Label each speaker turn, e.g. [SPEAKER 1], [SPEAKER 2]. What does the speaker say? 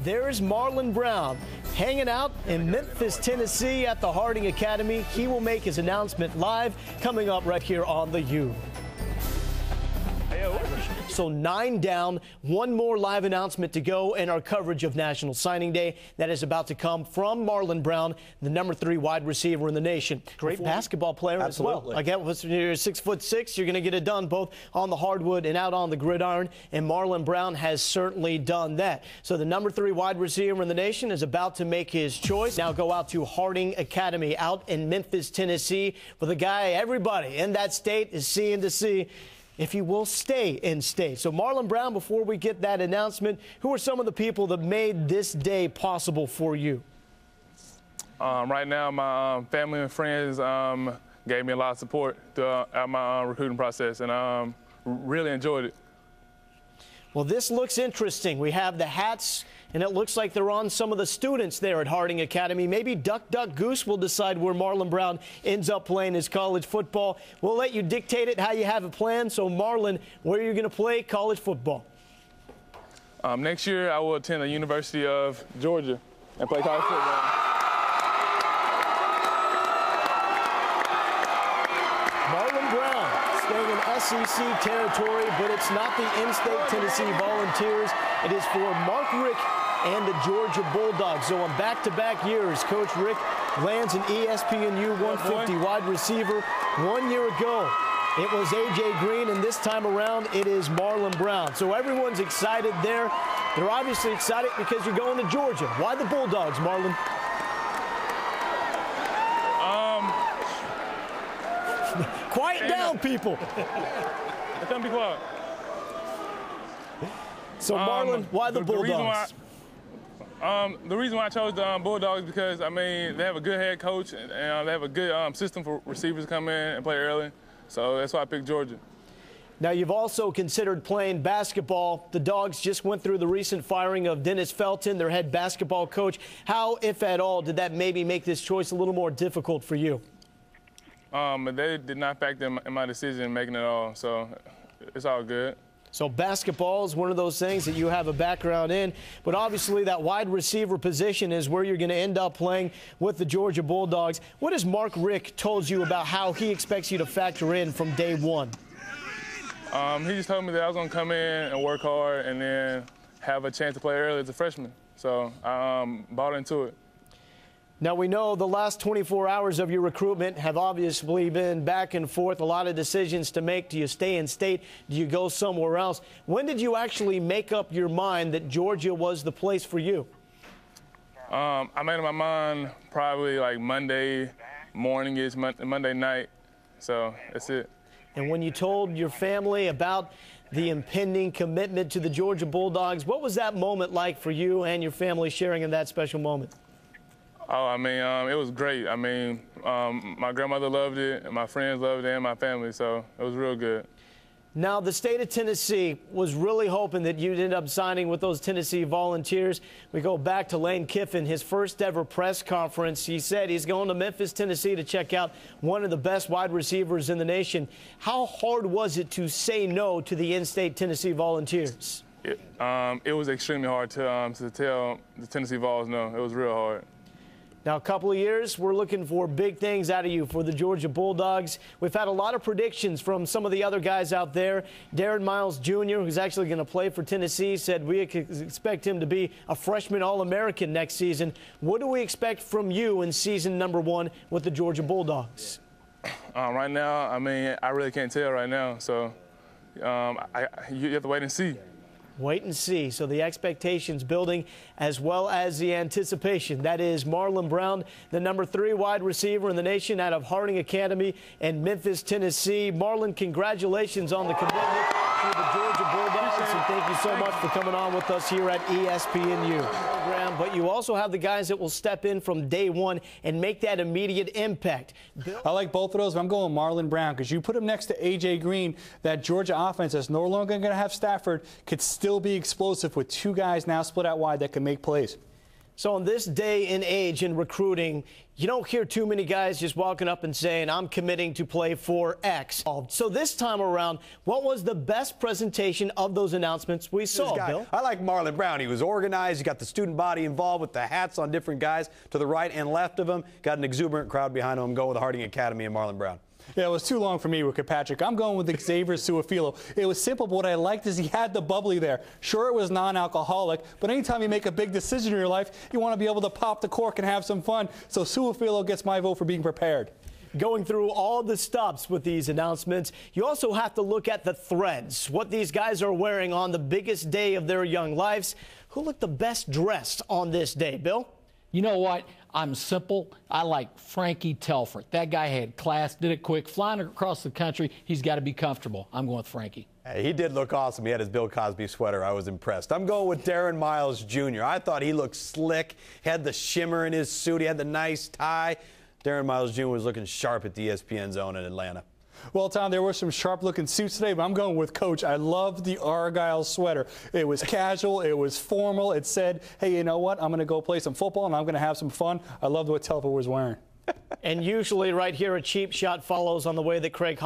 [SPEAKER 1] there's Marlon Brown hanging out in Memphis, Tennessee at the Harding Academy. He will make his announcement live coming up right here on the U. So 9 down, one more live announcement to go in our coverage of National Signing Day. That is about to come from Marlon Brown, the number 3 wide receiver in the nation. Great basketball player as well. Again, when you're 6'6", you're going to get it done both on the hardwood and out on the gridiron. And Marlon Brown has certainly done that. So the number 3 wide receiver in the nation is about to make his choice. Now go out to Harding Academy out in Memphis, Tennessee, for the guy everybody in that state is seeing to see if he will stay in state. So Marlon Brown, before we get that announcement, who are some of the people that made this day possible for you?
[SPEAKER 2] Right now, my family and friends gave me a lot of support throughout my recruiting process, and really enjoyed it.
[SPEAKER 1] Well, this looks interesting. We have the hats, and it looks like they're on some of the students there at Harding Academy. Maybe Duck, Duck, Goose will decide where Marlon Brown ends up playing his college football. We'll let you dictate it how you have it planned. So, Marlon, where are you going to play college football?
[SPEAKER 2] Next year, I will attend the University of Georgia and play college football.
[SPEAKER 1] Marlon Brown staying in SEC territory, but it's not the in-state Tennessee Volunteers. It is for Mark Richt and the Georgia Bulldogs. So on back-to-back years, Coach Richt lands an ESPNU 150 wide receiver. 1 year ago, it was A.J. Green, and this time around, it is Marlon Brown. So everyone's excited there. They're obviously excited because you're going to Georgia. Why the Bulldogs, Marlon? Quiet down, people.
[SPEAKER 2] Don't be quiet.
[SPEAKER 1] So, Marlon, why the Bulldogs?
[SPEAKER 2] The reason why I chose the Bulldogs is because, I mean, they have a good head coach, and they have a good system for receivers to come in and play early. So that's why I picked Georgia.
[SPEAKER 1] Now, you've also considered playing basketball. The Dogs just went through the recent firing of Dennis Felton, their head basketball coach. How, if at all, did that maybe make this choice a little more difficult for you?
[SPEAKER 2] They did not factor in my decision making it all, so it's all good.
[SPEAKER 1] So basketball is one of those things that you have a background in, but obviously that wide receiver position is where you're going to end up playing with the Georgia Bulldogs. What has Mark Richt told you about how he expects you to factor in from day one?
[SPEAKER 2] He just told me that I was going to come in and work hard and then have a chance to play early as a freshman. So I bought into it.
[SPEAKER 1] Now, we know the last 24 hours of your recruitment have obviously been back and forth, a lot of decisions to make. Do you stay in state? Do you go somewhere else? When did you actually make up your mind that Georgia was the place for you?
[SPEAKER 2] I made up my mind probably like Monday morning-ish, Monday night. So that's it.
[SPEAKER 1] And when you told your family about the impending commitment to the Georgia Bulldogs, what was that moment like for you and your family sharing in that special moment?
[SPEAKER 2] Oh, I mean, it was great. I mean, my grandmother loved it, and my friends loved it, and my family, so it was real good.
[SPEAKER 1] Now, the state of Tennessee was really hoping that you'd end up signing with those Tennessee Volunteers. We go back to Lane Kiffin, his first ever press conference. He said he's going to Memphis, Tennessee to check out one of the best wide receivers in the nation. How hard was it to say no to the in-state Tennessee Volunteers?
[SPEAKER 2] It was extremely hard to tell the Tennessee Vols no. It was real hard.
[SPEAKER 1] Now, a couple of years, we're looking for big things out of you for the Georgia Bulldogs. We've had a lot of predictions from some of the other guys out there. Darren Miles Jr., who's actually going to play for Tennessee, said we expect him to be a freshman All-American next season. What do we expect from you in season number 1 with the Georgia Bulldogs?
[SPEAKER 2] Right now, I mean, I really can't tell right now. So you have to wait and see.
[SPEAKER 1] Wait and see. So the expectations building as well as the anticipation. That is Marlon Brown, the number 3 wide receiver in the nation out of Harding Academy in Memphis, Tennessee. Marlon, congratulations on the commitment to the Georgia Bulldogs, and thank you so much for coming on with us here at ESPNU. But you also have the guys that will step in from day one and make that immediate impact.
[SPEAKER 3] I like both of those, but I'm going Marlon Brown because you put him next to A.J. Green. That Georgia offense that's no longer going to have Stafford could still be explosive with 2 guys now split out wide that can make plays.
[SPEAKER 1] So on this day and age in recruiting, you don't hear too many guys just walking up and saying, I'm committing to play for X. So this time around, what was the best presentation of those announcements we saw, Bill?
[SPEAKER 4] I like Marlon Brown. He was organized. He got the student body involved with the hats on different guys to the right and left of him. Got an exuberant crowd behind him. I'm going with the Harding Academy and Marlon Brown.
[SPEAKER 3] Yeah, it was too long for me, Patrick. I'm going with Xavier Suafilo. It was simple, but what I liked is he had the bubbly there. Sure, it was non-alcoholic, but anytime you make a big decision in your life, you want to be able to pop the cork and have some fun. So Suafilo gets my vote for being prepared.
[SPEAKER 1] Going through all the stops with these announcements, you also have to look at the threads, what these guys are wearing on the biggest day of their young lives. Who looked the best dressed on this day, Bill?
[SPEAKER 5] You know what? I'm simple. I like Frankie Telford. That guy had class, did it quick, flying across the country. He's got to be comfortable. I'm going with Frankie.
[SPEAKER 4] Hey, he did look awesome. He had his Bill Cosby sweater. I was impressed. I'm going with Darren Miles Jr. I thought he looked slick. He had the shimmer in his suit. He had the nice tie. Darren Miles Jr. was looking sharp at the ESPN zone in Atlanta. Well, Tom, there were some sharp-looking suits today, but I'm going with Coach. I love the Argyle sweater. It was casual. It was formal. It said, hey, you know what? I'm going to go play some football, and I'm going to have some fun. I loved what Telford was wearing.
[SPEAKER 1] And usually right here, a cheap shot follows on the way that Craig